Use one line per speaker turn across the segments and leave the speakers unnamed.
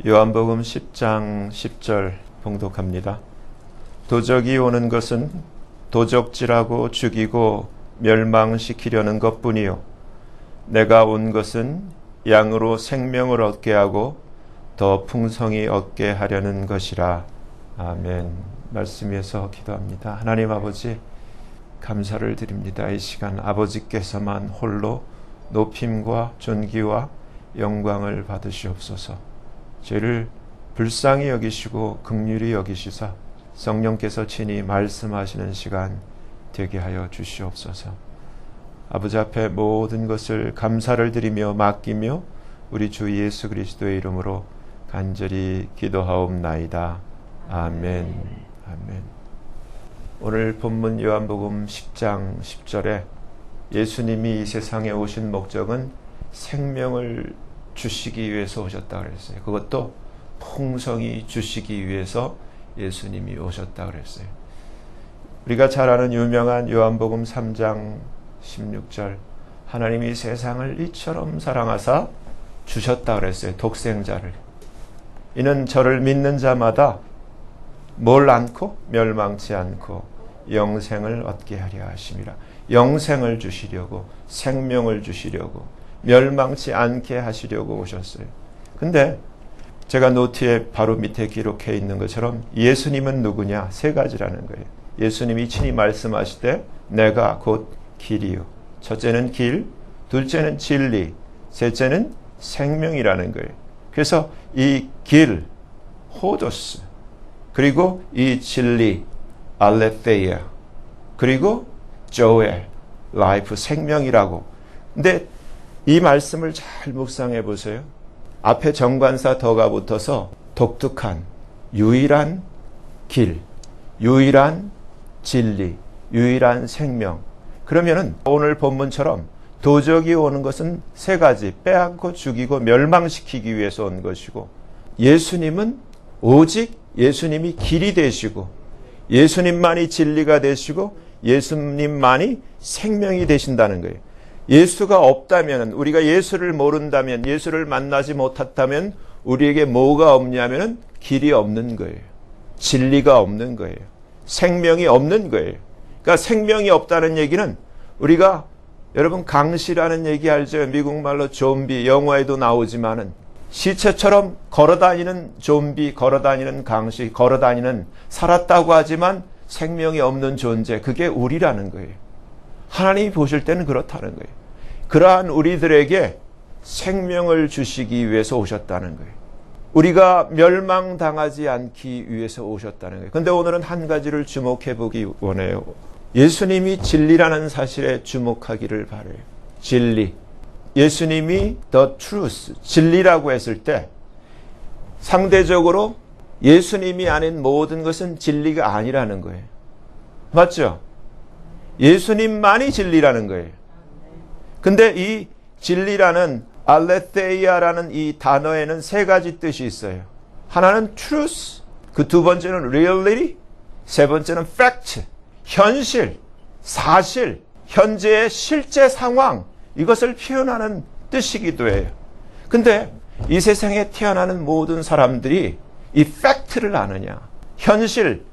요한복음 10장 10절 봉독합니다. 도적이 오는 것은 도적질하고 죽이고 멸망시키려는 것뿐이요 내가 온 것은 양으로 생명을 얻게 하고 더 풍성히 얻게 하려는 것이라. 아멘. 말씀 위에서 기도합니다. 하나님 아버지, 감사를 드립니다. 이 시간 아버지께서만 홀로 높임과 존귀와 영광을 받으시옵소서. 죄를 불쌍히 여기시고 긍휼히 여기시사 성령께서 친히 말씀하시는 시간 되게 하여 주시옵소서. 아버지 앞에 모든 것을 감사를 드리며 맡기며 우리 주 예수 그리스도의 이름으로 간절히 기도하옵나이다. 아멘. 아멘. 오늘 본문 요한복음 10장 10절에 예수님이 이 세상에 오신 목적은 생명을 주시기 위해서 오셨다 그랬어요. 그것도 풍성히 주시기 위해서 예수님이 오셨다 그랬어요. 우리가 잘 아는 유명한 요한복음 3장 16절, 하나님이 세상을 이처럼 사랑하사 주셨다 그랬어요. 독생자를. 이는 저를 믿는 자마다 뭘 않고 멸망치 않고 영생을 얻게 하려 하심이라. 영생을 주시려고, 생명을 주시려고, 멸망치 않게 하시려고 오셨어요. 근데 제가 노트에 바로 밑에 기록해 있는 것처럼 예수님은 누구냐? 세 가지라는 거예요. 예수님이 친히 말씀하시되 내가 곧 길이요. 첫째는 길, 둘째는 진리, 셋째는 생명이라는 거예요. 그래서 이 길, 호도스, 그리고 이 진리, 알레테이아, 그리고 조엘, 라이프, 생명이라고. 근데 이 말씀을 잘 묵상해 보세요. 앞에 정관사 더가 붙어서 독특한, 유일한 길, 유일한 진리, 유일한 생명. 그러면은 오늘 본문처럼 도적이 오는 것은 세 가지, 빼앗고 죽이고 멸망시키기 위해서 온 것이고, 예수님은 오직 예수님이 길이 되시고, 예수님만이 진리가 되시고, 예수님만이 생명이 되신다는 거예요. 예수가 없다면, 우리가 예수를 모른다면, 예수를 만나지 못했다면 우리에게 뭐가 없냐면 길이 없는 거예요. 진리가 없는 거예요. 생명이 없는 거예요. 그러니까 생명이 없다는 얘기는 우리가, 여러분 강시라는 얘기 알죠? 미국말로 좀비, 영화에도 나오지만은 시체처럼 걸어다니는 좀비, 걸어다니는 강시, 걸어다니는, 살았다고 하지만 생명이 없는 존재, 그게 우리라는 거예요. 하나님이 보실 때는 그렇다는 거예요. 그러한 우리들에게 생명을 주시기 위해서 오셨다는 거예요. 우리가 멸망당하지 않기 위해서 오셨다는 거예요. 그런데 오늘은 한 가지를 주목해 보기 원해요. 예수님이 진리라는 사실에 주목하기를 바라요. 진리. 예수님이 the truth, 진리라고 했을 때 상대적으로 예수님이 아닌 모든 것은 진리가 아니라는 거예요. 맞죠? 예수님만이 진리라는 거예요. 근데 이 진리라는 알레테이아라는 이 단어에는 세 가지 뜻이 있어요. 하나는 truth, 그 두 번째는 reality, 세 번째는 fact, 현실, 사실, 현재의 실제 상황, 이것을 표현하는 뜻이기도 해요. 근데 이 세상에 태어나는 모든 사람들이 이 fact를 아느냐, 현실,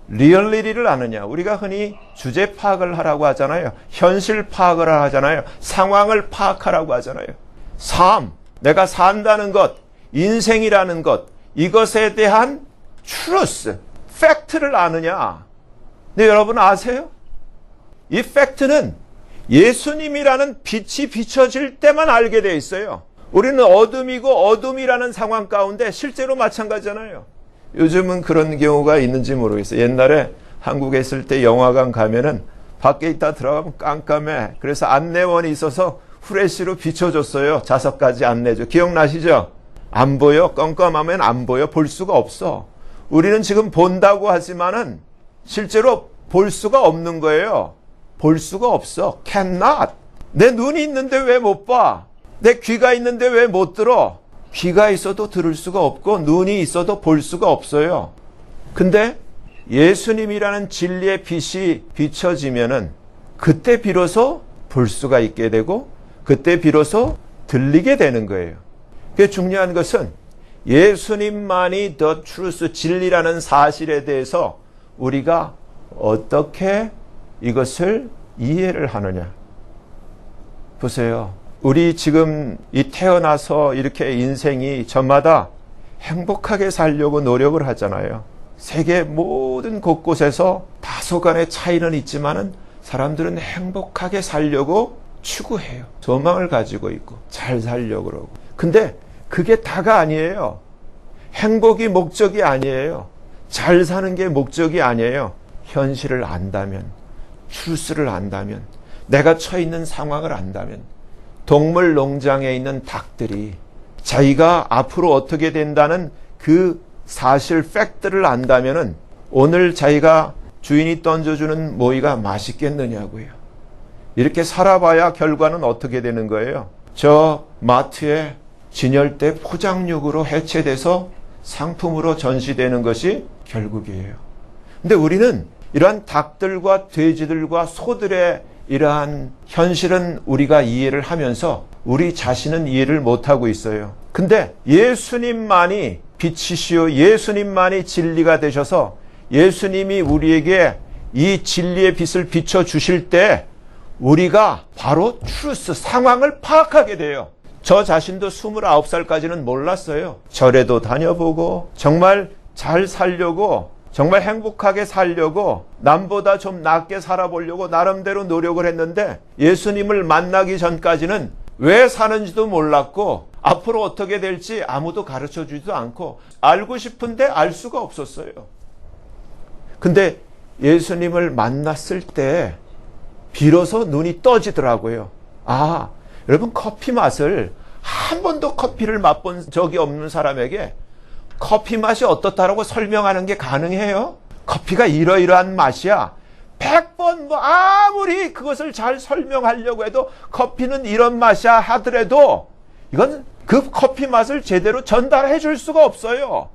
리얼리티를 아느냐. 우리가 흔히 주제 파악을 하라고 하잖아요. 현실 파악을 하잖아요. 상황을 파악하라고 하잖아요. 삶, 내가 산다는 것, 인생이라는 것, 이것에 대한 truth, 팩트를 아느냐. 근데 여러분 아세요? 이 팩트는 예수님이라는 빛이 비춰질 때만 알게 돼 있어요. 우리는 어둠이고 어둠이라는 상황 가운데 실제로 마찬가지잖아요. 요즘은 그런 경우가 있는지 모르겠어요. 옛날에 한국에 있을 때 영화관 가면은 밖에 있다 들어가면 깜깜해. 그래서 안내원이 있어서 후레쉬로 비춰줬어요. 좌석까지 안내줘. 기억나시죠? 안 보여. 깜깜하면 안 보여. 볼 수가 없어. 우리는 지금 본다고 하지만은 실제로 볼 수가 없는 거예요. 볼 수가 없어. cannot. 내 눈이 있는데 왜 못 봐? 내 귀가 있는데 왜 못 들어? 귀가 있어도 들을 수가 없고 눈이 있어도 볼 수가 없어요. 근데 예수님이라는 진리의 빛이 비춰지면은 그때 비로소 볼 수가 있게 되고 그때 비로소 들리게 되는 거예요. 그 중요한 것은 예수님만이 the truth, 진리라는 사실에 대해서 우리가 어떻게 이것을 이해를 하느냐. 보세요. 우리 지금 이 태어나서 이렇게 인생이 저마다 행복하게 살려고 노력을 하잖아요. 세계 모든 곳곳에서 다소간의 차이는 있지만은 사람들은 행복하게 살려고 추구해요. 소망을 가지고 있고 잘 살려고 그러고. 근데 그게 다가 아니에요. 행복이 목적이 아니에요. 잘 사는 게 목적이 아니에요. 현실을 안다면, 출수를 안다면, 내가 처해 있는 상황을 안다면, 동물 농장에 있는 닭들이 자기가 앞으로 어떻게 된다는 그 사실 팩트를 안다면은 오늘 자기가 주인이 던져주는 모이가 맛있겠느냐고요. 이렇게 살아봐야 결과는 어떻게 되는 거예요? 저 마트에 진열대 포장육으로 해체돼서 상품으로 전시되는 것이 결국이에요. 근데 우리는 이러한 닭들과 돼지들과 소들의 이러한 현실은 우리가 이해를 하면서 우리 자신은 이해를 못하고 있어요. 근데 예수님만이 빛이시요 예수님만이 진리가 되셔서 예수님이 우리에게 이 진리의 빛을 비춰주실 때 우리가 바로 트루스 상황을 파악하게 돼요. 저 자신도 29살까지는 몰랐어요. 절에도 다녀보고 정말 잘 살려고 정말 행복하게 살려고 남보다 좀 낫게 살아보려고 나름대로 노력을 했는데 예수님을 만나기 전까지는 왜 사는지도 몰랐고 앞으로 어떻게 될지 아무도 가르쳐주지도 않고 알고 싶은데 알 수가 없었어요. 근데 예수님을 만났을 때 비로소 눈이 떠지더라고요. 아, 여러분 커피 맛을 한 번도 커피를 맛본 적이 없는 사람에게 커피 맛이 어떻다라고 설명하는 게 가능해요? 커피가 이러이러한 맛이야. 100번 아무리 그것을 잘 설명하려고 해도 커피는 이런 맛이야 하더라도 이건 그 커피 맛을 제대로 전달해 줄 수가 없어요.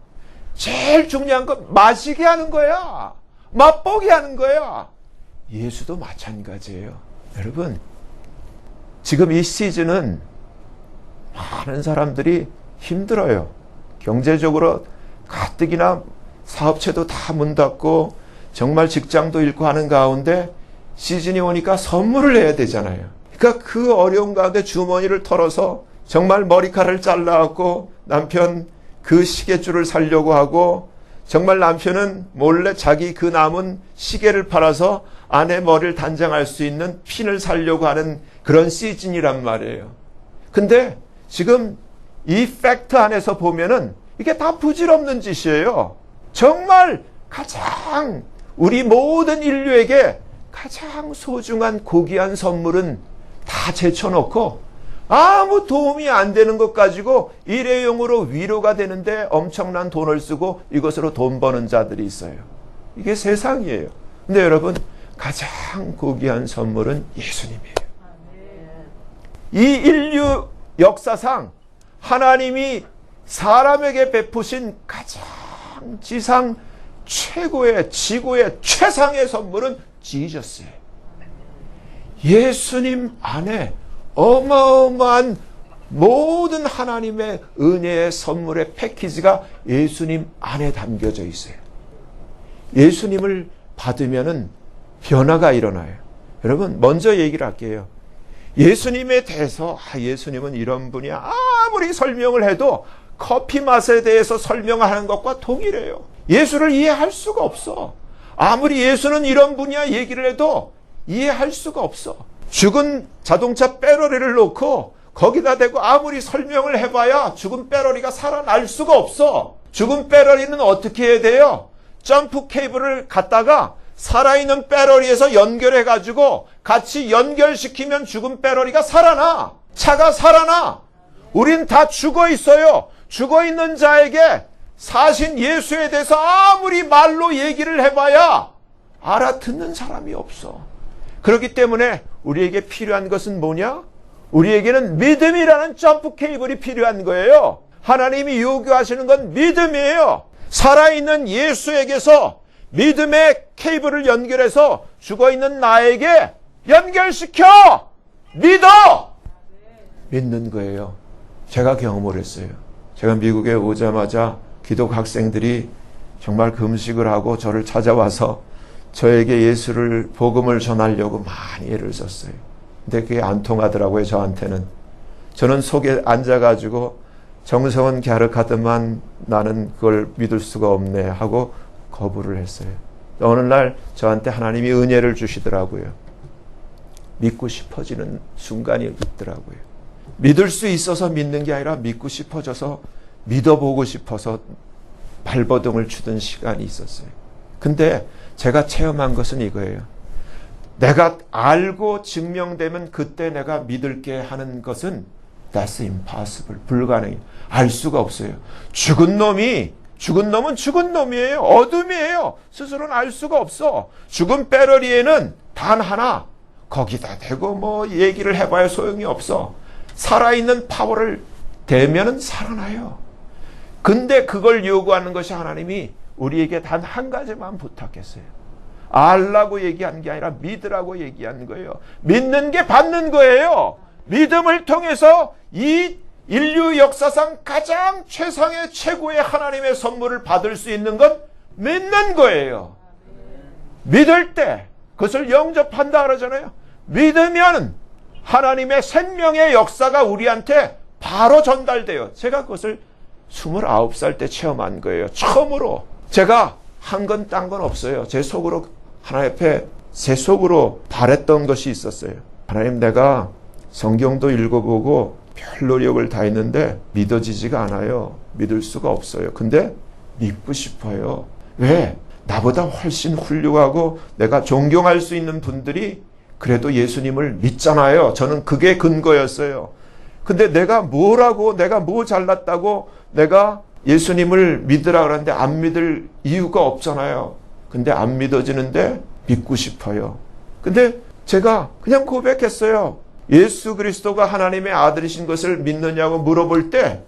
제일 중요한 건 마시게 하는 거야. 맛보게 하는 거야. 예수도 마찬가지예요. 여러분, 지금 이 시즌은 많은 사람들이 힘들어요. 경제적으로 가뜩이나 사업체도 다 문 닫고 정말 직장도 잃고 하는 가운데 시즌이 오니까 선물을 해야 되잖아요. 그러니까 그 어려운 가운데 주머니를 털어서 정말 머리카락을 잘라갖고 남편 그 시계줄을 사려고 하고 정말 남편은 몰래 자기 그 남은 시계를 팔아서 아내 머리를 단장할 수 있는 핀을 사려고 하는 그런 시즌이란 말이에요. 근데 지금 이 팩트 안에서 보면은 이게 다 부질없는 짓이에요. 정말 가장 우리 모든 인류에게 가장 소중한 고귀한 선물은 다 제쳐놓고 아무 도움이 안 되는 것 가지고 일회용으로 위로가 되는데 엄청난 돈을 쓰고 이것으로 돈 버는 자들이 있어요. 이게 세상이에요. 근데 여러분, 가장 고귀한 선물은 예수님이에요. 이 인류 역사상 하나님이 사람에게 베푸신 가장 지상 최고의 지구의 최상의 선물은 지저스예요. 예수님 안에 어마어마한 모든 하나님의 은혜의 선물의 패키지가 예수님 안에 담겨져 있어요. 예수님을 받으면은 변화가 일어나요. 여러분, 먼저 얘기를 할게요. 예수님에 대해서 예수님은 이런 분이야 아무리 설명을 해도 커피 맛에 대해서 설명하는 것과 동일해요. 예수를 이해할 수가 없어. 아무리 예수는 이런 분이야 얘기를 해도 이해할 수가 없어. 죽은 자동차 배터리를 놓고 거기다 대고 아무리 설명을 해봐야 죽은 배터리가 살아날 수가 없어. 죽은 배터리는 어떻게 해야 돼요? 점프 케이블을 갖다가 살아있는 배터리에서 연결해가지고 같이 연결시키면 죽은 배터리가 살아나. 차가 살아나. 우린 다 죽어 있어요. 죽어 있는 자에게 사신 예수에 대해서 아무리 말로 얘기를 해봐야 알아듣는 사람이 없어. 그렇기 때문에 우리에게 필요한 것은 뭐냐? 우리에게는 믿음이라는 점프 케이블이 필요한 거예요. 하나님이 요구하시는 건 믿음이에요. 살아있는 예수에게서 믿음의 케이블을 연결해서 죽어있는 나에게 연결시켜! 믿어! 믿는 거예요. 제가 경험을 했어요. 제가 미국에 오자마자 기독 학생들이 정말 금식을 하고 저를 찾아와서 저에게 예수를 복음을 전하려고 많이 애를 썼어요. 근데 그게 안 통하더라고요, 저한테는. 저는 속에 앉아가지고 정성은 갸륵하더만 나는 그걸 믿을 수가 없네 하고 거부를 했어요. 어느 날 저한테 하나님이 은혜를 주시더라고요. 믿고 싶어지는 순간이 있더라고요. 믿을 수 있어서 믿는 게 아니라 믿고 싶어져서 믿어보고 싶어서 발버둥을 추던 시간이 있었어요. 근데 제가 체험한 것은 이거예요. 내가 알고 증명되면 그때 내가 믿을게 하는 것은 that's impossible. 불가능해요. 알 수가 없어요. 죽은 놈은 죽은 놈이에요. 어둠이에요. 스스로는 알 수가 없어. 죽은 배러리에는 단 하나 거기다 대고 뭐 얘기를 해봐야 소용이 없어. 살아있는 파워를 대면은 살아나요. 근데 그걸 요구하는 것이 하나님이 우리에게 단 한 가지만 부탁했어요. 알라고 얘기한 게 아니라 믿으라고 얘기한 거예요. 믿는 게 받는 거예요. 믿음을 통해서 이 인류 역사상 가장 최상의 최고의 하나님의 선물을 받을 수 있는 건 믿는 거예요. 믿을 때 그것을 영접한다 그러잖아요. 믿으면 하나님의 생명의 역사가 우리한테 바로 전달돼요. 제가 그것을 29살 때 체험한 거예요. 처음으로. 제가 한 건 딴 건 없어요. 제 속으로 하나님 앞에 제 속으로 바랬던 것이 있었어요. 하나님, 내가 성경도 읽어보고 별 노력을 다 했는데 믿어지지가 않아요. 믿을 수가 없어요. 근데 믿고 싶어요. 왜? 나보다 훨씬 훌륭하고 내가 존경할 수 있는 분들이 그래도 예수님을 믿잖아요. 저는 그게 근거였어요. 근데 내가 뭐라고, 내가 뭐 잘났다고 내가 예수님을 믿으라 그러는데 안 믿을 이유가 없잖아요. 근데 안 믿어지는데 믿고 싶어요. 근데 제가 그냥 고백했어요. 예수 그리스도가 하나님의 아들이신 것을 믿느냐고 물어볼 때,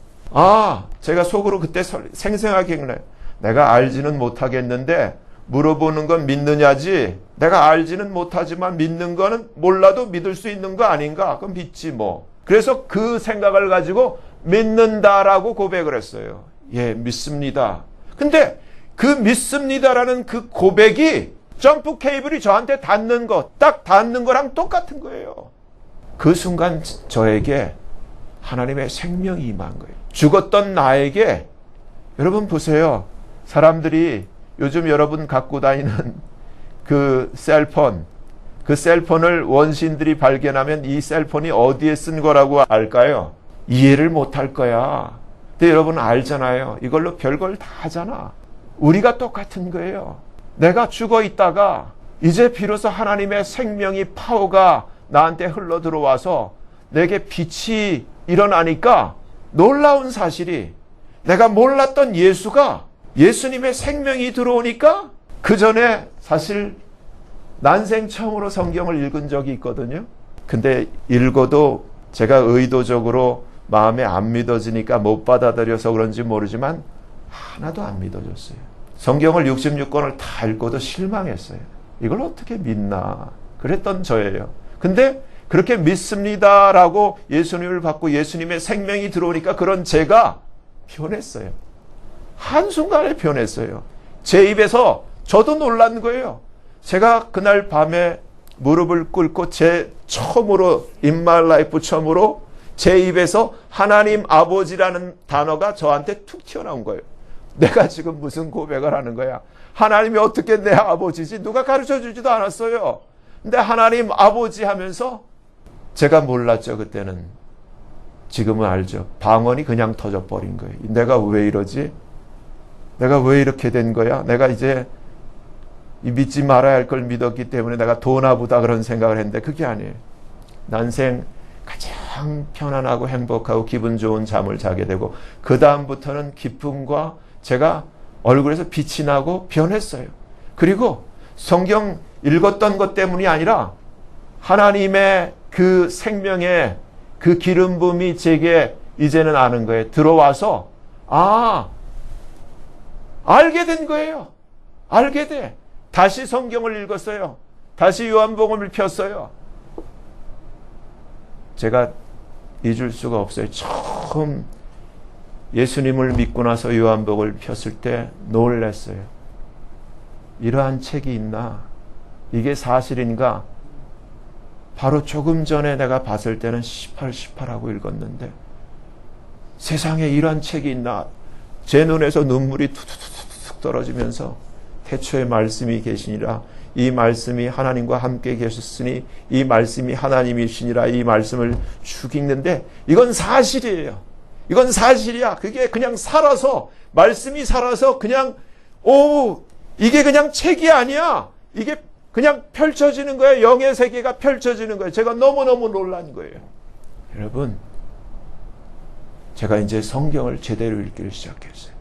제가 속으로 그때 생생하게 기억나요. 내가 알지는 못하겠는데 물어보는 건 믿느냐지, 내가 알지는 못하지만 믿는 거는 몰라도 믿을 수 있는 거 아닌가? 그럼 믿지 뭐. 그래서 그 생각을 가지고 믿는다라고 고백을 했어요. 예, 믿습니다. 근데 그 믿습니다라는 그 고백이 점프 케이블이 저한테 닿는 것, 딱 닿는 거랑 똑같은 거예요. 그 순간 저에게 하나님의 생명이 임한 거예요. 죽었던 나에게, 여러분 보세요. 사람들이 요즘 여러분 갖고 다니는 그 셀폰, 그 셀폰을 원신들이 발견하면 이 셀폰이 어디에 쓴 거라고 알까요? 이해를 못할 거야. 근데 여러분 알잖아요. 이걸로 별걸 다 하잖아. 우리가 똑같은 거예요. 내가 죽어 있다가 이제 비로소 하나님의 생명이 파워가 나한테 흘러 들어와서 내게 빛이 일어나니까 놀라운 사실이, 내가 몰랐던 예수가, 예수님의 생명이 들어오니까, 그 전에 사실 난생 처음으로 성경을 읽은 적이 있거든요. 근데 읽어도 제가 의도적으로 마음에 안 믿어지니까 못 받아들여서 그런지 모르지만 하나도 안 믿어졌어요. 성경을 66권을 다 읽고도 실망했어요. 이걸 어떻게 믿나 그랬던 저예요. 근데 그렇게 믿습니다라고 예수님을 받고 예수님의 생명이 들어오니까 그런 제가 변했어요. 한순간에 변했어요. 제 입에서 저도 놀란 거예요. 제가 그날 밤에 무릎을 꿇고 제 처음으로 in my life 처음으로 제 입에서 하나님 아버지라는 단어가 저한테 툭 튀어나온 거예요. 내가 지금 무슨 고백을 하는 거야. 하나님이 어떻게 내 아버지지? 누가 가르쳐주지도 않았어요. 근데 하나님 아버지 하면서 제가 몰랐죠. 그때는. 지금은 알죠. 방언이 그냥 터져버린 거예요. 내가 왜 이러지? 내가 왜 이렇게 된 거야? 내가 이제 믿지 말아야 할 걸 믿었기 때문에 내가 도나보다 그런 생각을 했는데 그게 아니에요. 난생 가장 편안하고 행복하고 기분 좋은 잠을 자게 되고 그 다음부터는 기쁨과 제가 얼굴에서 빛이 나고 변했어요. 그리고 성경 읽었던 것 때문이 아니라 하나님의 그 생명의 그 기름 부음이 제게 이제는 아는 거예요. 들어와서 알게 된 거예요. 알게 돼. 다시 성경을 읽었어요. 다시 요한복음을 폈어요. 제가 잊을 수가 없어요. 처음 예수님을 믿고 나서 요한복음을 폈을 때 놀랐어요. 이러한 책이 있나? 이게 사실인가? 바로 조금 전에 내가 봤을 때는 18하고 읽었는데 세상에 이러한 책이 있나? 제 눈에서 눈물이 툭툭툭 떨어지면서 태초에 말씀이 계시니라. 이 말씀이 하나님과 함께 계셨으니 이 말씀이 하나님이시니라. 이 말씀을 쭉 읽는데 이건 사실이에요. 이건 사실이야. 그게 그냥 살아서 말씀이 살아서 그냥 이게 그냥 책이 아니야. 이게 그냥 펼쳐지는 거예요. 영의 세계가 펼쳐지는 거예요. 제가 너무너무 놀란 거예요. 여러분, 제가 이제 성경을 제대로 읽기를 시작했어요.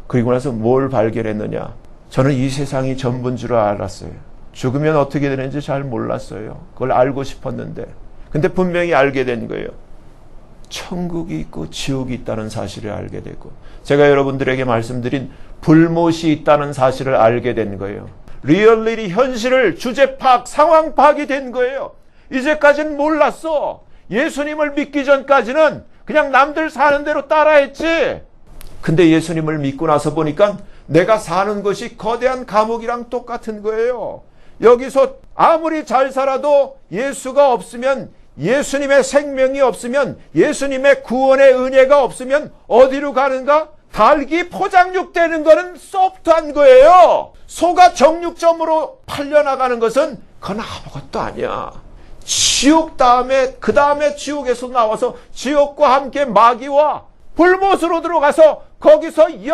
그리고 나서 뭘 발견했느냐? 저는 이 세상이 전부인 줄 알았어요. 죽으면 어떻게 되는지 잘 몰랐어요. 그걸 알고 싶었는데. 근데 분명히 알게 된 거예요. 천국이 있고 지옥이 있다는 사실을 알게 되고, 제가 여러분들에게 말씀드린 불못이 있다는 사실을 알게 된 거예요. 리얼리티, 현실을 주제 파악, 상황 파악이 된 거예요. 이제까지는 몰랐어. 예수님을 믿기 전까지는 그냥 남들 사는 대로 따라했지. 근데 예수님을 믿고 나서 보니까 내가 사는 것이 거대한 감옥이랑 똑같은 거예요. 여기서 아무리 잘 살아도 예수가 없으면, 예수님의 생명이 없으면, 예수님의 구원의 은혜가 없으면 어디로 가는가? 달기 포장육 되는 거는 소프트한 거예요. 소가 정육점으로 팔려나가는 것은 그건 아무것도 아니야. 지옥 다음에, 그 다음에 지옥에서 나와서 지옥과 함께 마귀와 불못으로 들어가서 거기서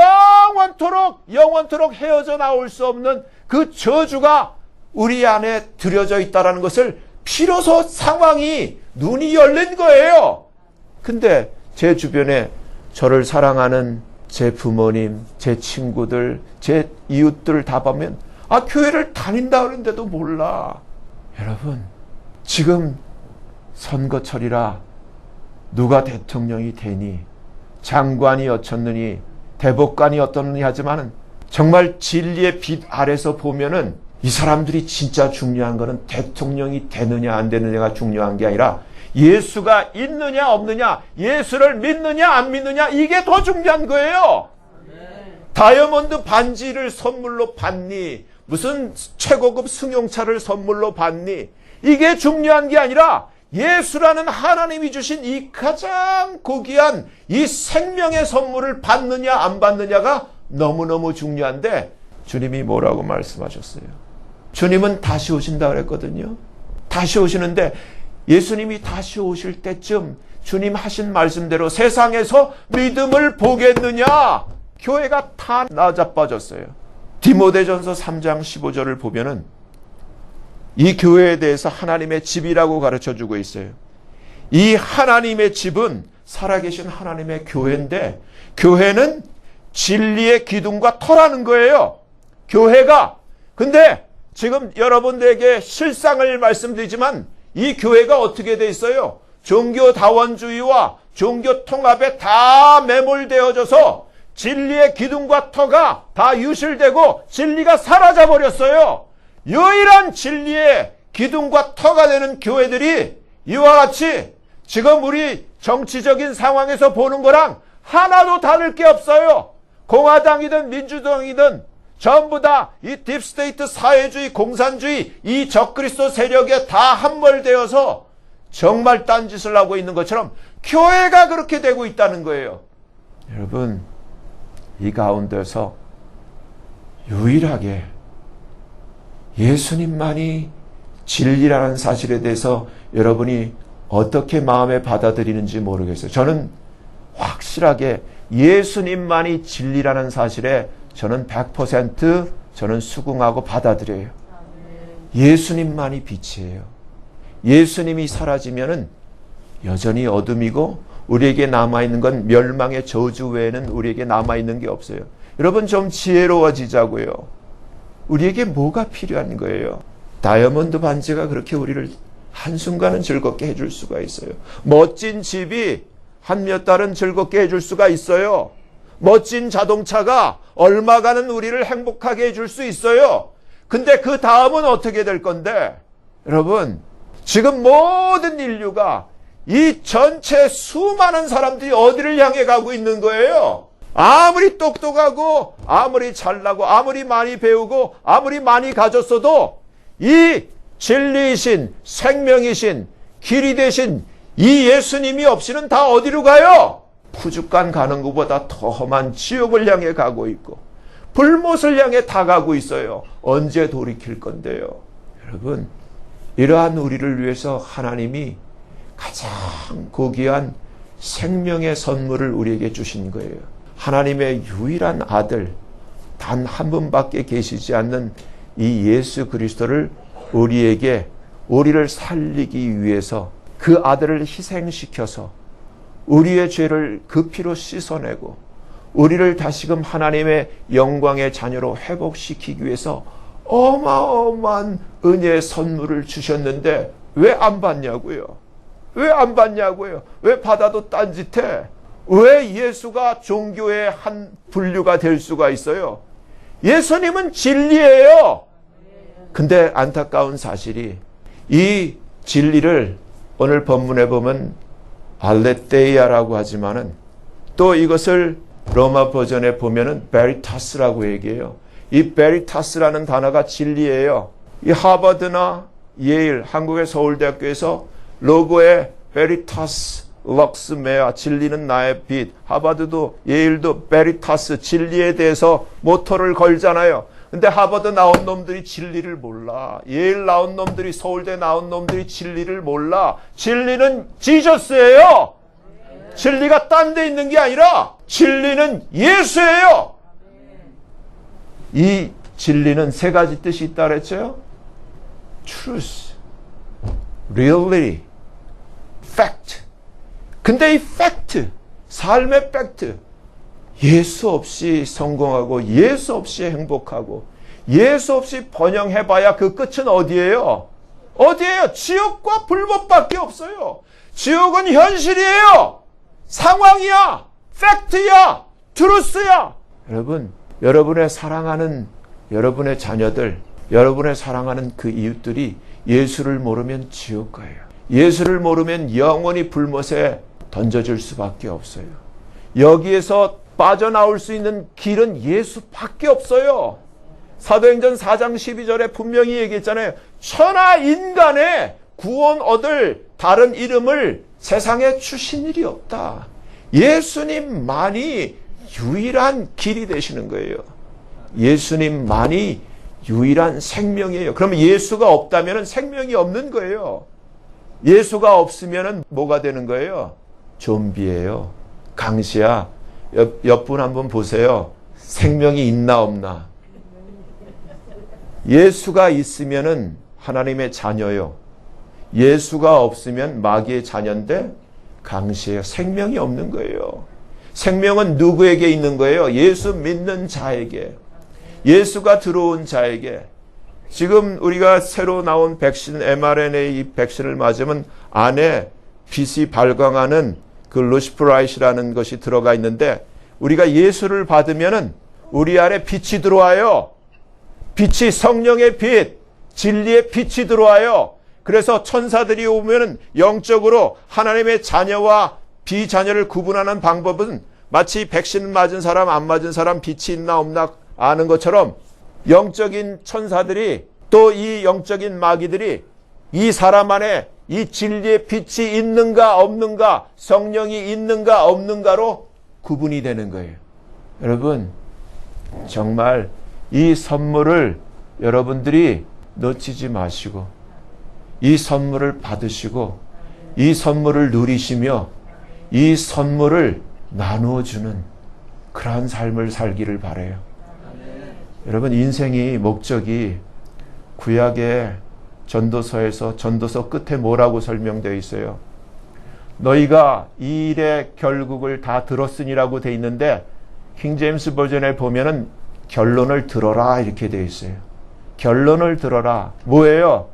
영원토록 헤어져 나올 수 없는 그 저주가 우리 안에 들여져 있다는 것을 비로소 상황이 눈이 열린 거예요. 근데 제 주변에 저를 사랑하는 제 부모님, 제 친구들, 제 이웃들 다 보면 교회를 다닌다 그러는데도 몰라. 여러분, 지금 선거철이라 누가 대통령이 되니, 장관이 어쩌느니, 대법관이 어떠느니 하지만은 정말 진리의 빛 아래서 보면은 이 사람들이 진짜 중요한 거는 대통령이 되느냐 안 되느냐가 중요한 게 아니라 예수가 있느냐 없느냐, 예수를 믿느냐 안 믿느냐, 이게 더 중요한 거예요. 다이아몬드 반지를 선물로 받니, 무슨 최고급 승용차를 선물로 받니, 이게 중요한 게 아니라 예수라는 하나님이 주신 이 가장 고귀한 이 생명의 선물을 받느냐 안 받느냐가 너무너무 중요한데, 주님이 뭐라고 말씀하셨어요? 주님은 다시 오신다 그랬거든요. 다시 오시는데 예수님이 다시 오실 때쯤 주님 하신 말씀대로 세상에서 믿음을 보겠느냐? 교회가 다 나자빠졌어요. 디모데전서 3장 15절을 보면은 이 교회에 대해서 하나님의 집이라고 가르쳐주고 있어요. 이 하나님의 집은 살아계신 하나님의 교회인데, 교회는 진리의 기둥과 터라는 거예요. 교회가. 근데 지금 여러분들에게 실상을 말씀드리지만 이 교회가 어떻게 돼 있어요? 종교다원주의와 종교 통합에 다 매몰되어져서 진리의 기둥과 터가 다 유실되고 진리가 사라져 버렸어요. 유일한 진리의 기둥과 터가 되는 교회들이 이와 같이 지금 우리 정치적인 상황에서 보는 거랑 하나도 다를 게 없어요. 공화당이든 민주당이든 전부 다 이 딥스테이트 사회주의, 공산주의, 이 적그리스도 세력에 다 함몰되어서 정말 딴짓을 하고 있는 것처럼 교회가 그렇게 되고 있다는 거예요. 여러분, 이 가운데서 유일하게 예수님만이 진리라는 사실에 대해서 여러분이 어떻게 마음에 받아들이는지 모르겠어요. 저는 확실하게 예수님만이 진리라는 사실에 저는 100% 저는 수긍하고 받아들여요. 예수님만이 빛이에요. 예수님이 사라지면은 여전히 어둠이고 우리에게 남아있는 건 멸망의 저주 외에는 우리에게 남아있는 게 없어요. 여러분, 좀 지혜로워지자고요. 우리에게 뭐가 필요한 거예요? 다이아몬드 반지가 그렇게 우리를 한순간은 즐겁게 해줄 수가 있어요. 멋진 집이 한 몇 달은 즐겁게 해줄 수가 있어요. 멋진 자동차가 얼마간은 우리를 행복하게 해줄 수 있어요. 근데 그 다음은 어떻게 될 건데? 여러분, 지금 모든 인류가 이 전체 수많은 사람들이 어디를 향해 가고 있는 거예요? 아무리 똑똑하고 아무리 잘나고 아무리 많이 배우고 아무리 많이 가졌어도 이 진리이신 생명이신 길이 되신 이 예수님이 없이는 다 어디로 가요? 푸죽간 가는 것보다 더 험한 지옥을 향해 가고 있고 불못을 향해 다 가고 있어요. 언제 돌이킬 건데요? 여러분, 이러한 우리를 위해서 하나님이 가장 고귀한 생명의 선물을 우리에게 주신 거예요. 하나님의 유일한 아들, 단 한 분밖에 계시지 않는 이 예수 그리스도를 우리에게, 우리를 살리기 위해서 그 아들을 희생시켜서 우리의 죄를 그 피로 씻어내고 우리를 다시금 하나님의 영광의 자녀로 회복시키기 위해서 어마어마한 은혜의 선물을 주셨는데 왜 안 받냐고요? 왜 안 받냐고요? 왜 받아도 딴짓해? 왜 예수가 종교의 한 분류가 될 수가 있어요? 예수님은 진리예요. 근데 안타까운 사실이 이 진리를 오늘 본문에 보면 알레테이아라고 하지만은 또 이것을 로마 버전에 보면은 베리타스라고 얘기해요. 이 베리타스라는 단어가 진리예요. 이 하버드나 예일, 한국의 서울대학교에서 로고에 베리타스 럭스 메아, 진리는 나의 빛. 하버드도 예일도 베리타스, 진리에 대해서 모토를 걸잖아요. 근데 하버드 나온 놈들이 진리를 몰라. 예일 나온 놈들이, 서울대 나온 놈들이 진리를 몰라. 진리는 지저스예요. 진리가 딴 데 있는 게 아니라 진리는 예수예요. 이 진리는 세 가지 뜻이 있다 그랬죠? Truth, Reality, Fact. 근데 이 팩트, 삶의 팩트, 예수 없이 성공하고 예수 없이 행복하고 예수 없이 번영해봐야 그 끝은 어디예요? 어디예요? 지옥과 불법밖에 없어요. 지옥은 현실이에요. 상황이야. 팩트야. 트루스야. 여러분, 여러분의 사랑하는 여러분의 자녀들, 여러분의 사랑하는 그 이웃들이 예수를 모르면 지옥 가요. 예수를 모르면 영원히 불못에 던져질 수밖에 없어요. 여기에서 빠져나올 수 있는 길은 예수밖에 없어요. 사도행전 4장 12절에 분명히 얘기했잖아요. 천하 인간의 구원 얻을 다른 이름을 세상에 주신 일이 없다. 예수님만이 유일한 길이 되시는 거예요. 예수님만이 유일한 생명이에요. 그러면 예수가 없다면 생명이 없는 거예요. 예수가 없으면 뭐가 되는 거예요? 좀비예요. 강시야, 옆분 한번 보세요. 생명이 있나 없나? 예수가 있으면 하나님의 자녀요. 예수가 없으면 마귀의 자녀인데 강시예요. 생명이 없는 거예요. 생명은 누구에게 있는 거예요? 예수 믿는 자에게. 예수가 들어온 자에게. 지금 우리가 새로 나온 백신, mRNA 백신을 맞으면 안에 빛이 발광하는 그 루시프라이트라는 것이 들어가 있는데 우리가 예수를 받으면은 우리 안에 빛이 들어와요. 빛이 성령의 빛, 진리의 빛이 들어와요. 그래서 천사들이 오면은 영적으로 하나님의 자녀와 비자녀를 구분하는 방법은 마치 백신 맞은 사람, 안 맞은 사람 빛이 있나 없나 아는 것처럼 영적인 천사들이 또 이 영적인 마귀들이 이 사람 안에 이 진리의 빛이 있는가 없는가, 성령이 있는가 없는가로 구분이 되는 거예요. 여러분, 정말 이 선물을 여러분들이 놓치지 마시고 이 선물을 받으시고 이 선물을 누리시며 이 선물을 나누어 주는 그러한 삶을 살기를 바라요. 여러분, 인생이 목적이 구약의 전도서에서 전도서 끝에 뭐라고 설명되어 있어요? 너희가 이 일의 결국을 다 들었으니라고 되어 있는데 킹제임스 버전에 보면은 결론을 들어라 이렇게 되어 있어요. 결론을 들어라. 뭐예요?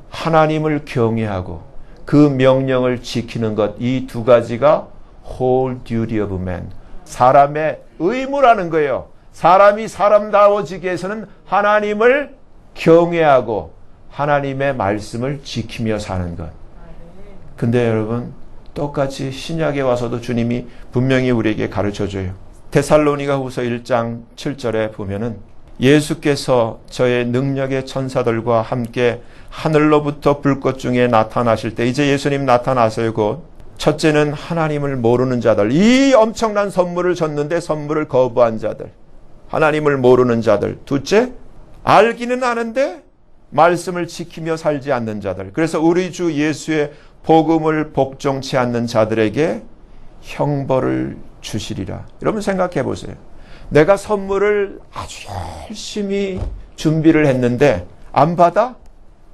하나님을 경외하고 그 명령을 지키는 것, 이 두 가지가 whole duty of man, 사람의 의무라는 거예요. 사람이 사람다워지기 위해서는 하나님을 경외하고 하나님의 말씀을 지키며 사는 것. 근데 여러분 똑같이 신약에 와서도 주님이 분명히 우리에게 가르쳐줘요. 데살로니가 후서 1장 7절에 보면은 예수께서 저의 능력의 천사들과 함께 하늘로부터 불꽃 중에 나타나실 때, 이제 예수님 나타나서요. 곧 첫째는 하나님을 모르는 자들, 이 엄청난 선물을 줬는데 선물을 거부한 자들, 하나님을 모르는 자들. 둘째, 알기는 아는데 말씀을 지키며 살지 않는 자들. 그래서 우리 주 예수의 복음을 복종치 않는 자들에게 형벌을 주시리라. 여러분 생각해 보세요. 내가 선물을 아주 열심히 준비를 했는데 안 받아?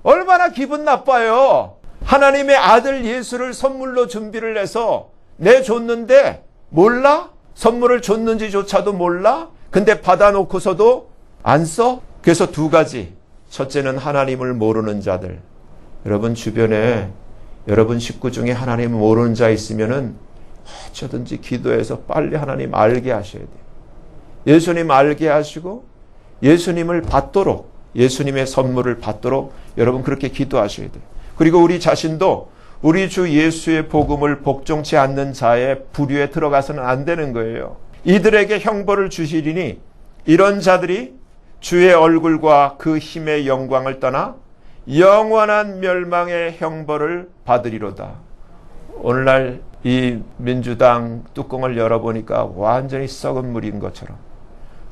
얼마나 기분 나빠요. 하나님의 아들 예수를 선물로 준비를 해서 내줬는데 몰라? 선물을 줬는지조차도 몰라? 근데 받아놓고서도 안 써? 그래서 두 가지. 첫째는 하나님을 모르는 자들. 여러분 주변에 여러분 식구 중에 하나님을 모르는 자 있으면은 어쩌든지 기도해서 빨리 하나님 알게 하셔야 돼요. 예수님 알게 하시고 예수님을 받도록, 예수님의 선물을 받도록 여러분 그렇게 기도하셔야 돼요. 그리고 우리 자신도 우리 주 예수의 복음을 복종치 않는 자의 부류에 들어가서는 안 되는 거예요. 이들에게 형벌을 주시리니 이런 자들이 주의 얼굴과 그 힘의 영광을 떠나 영원한 멸망의 형벌을 받으리로다. 오늘날 이 민주당 뚜껑을 열어보니까 완전히 썩은 물인 것처럼,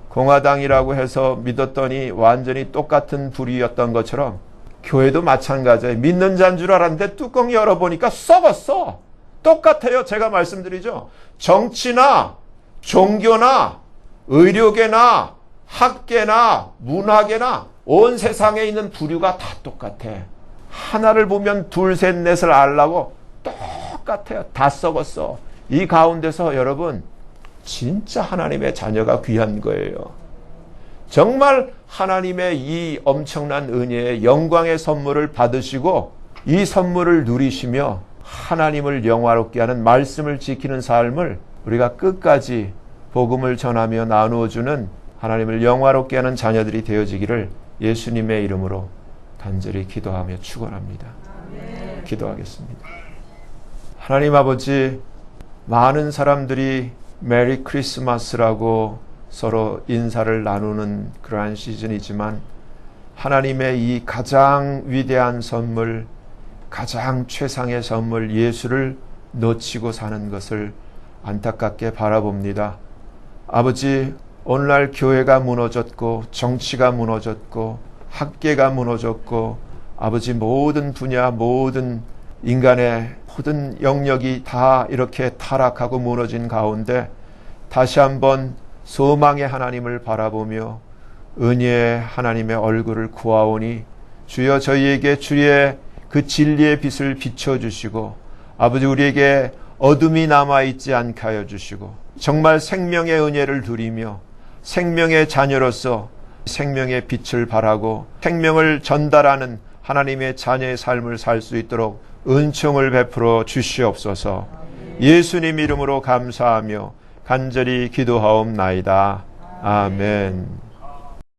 공화당이라고 해서 믿었더니 완전히 똑같은 부류였던 것처럼 교회도 마찬가지예요. 믿는 자인 줄 알았는데 뚜껑 열어보니까 썩었어. 똑같아요. 제가 말씀드리죠. 정치나 종교나 의료계나 학계나 문화계나 온 세상에 있는 부류가 다 똑같아. 하나를 보면 둘, 셋, 넷을 알라고 똑같아요. 다 썩었어. 이 가운데서 여러분 진짜 하나님의 자녀가 귀한 거예요. 정말 하나님의 이 엄청난 은혜의 영광의 선물을 받으시고 이 선물을 누리시며 하나님을 영화롭게 하는 말씀을 지키는 삶을 우리가 끝까지 복음을 전하며 나누어주는 하나님을 영화롭게 하는 자녀들이 되어지기를 예수님의 이름으로 간절히 기도하며 축원합니다. 기도하겠습니다. 하나님 아버지, 많은 사람들이 메리 크리스마스라고 서로 인사를 나누는 그러한 시즌이지만 하나님의 이 가장 위대한 선물, 가장 최상의 선물 예수를 놓치고 사는 것을 안타깝게 바라봅니다. 아버지, 오늘날 교회가 무너졌고 정치가 무너졌고 학계가 무너졌고 아버지 모든 분야 모든 인간의 모든 영역이 다 이렇게 타락하고 무너진 가운데 다시 한번 소망의 하나님을 바라보며 은혜의 하나님의 얼굴을 구하오니 주여 저희에게 주의 그 진리의 빛을 비춰주시고 아버지 우리에게 어둠이 남아있지 않게 하여 주시고 정말 생명의 은혜를 누리며 생명의 자녀로서 생명의 빛을 발하고 생명을 전달하는 하나님의 자녀의 삶을 살 수 있도록 은총을 베풀어 주시옵소서. 예수님 이름으로 감사하며 간절히 기도하옵나이다. 아멘.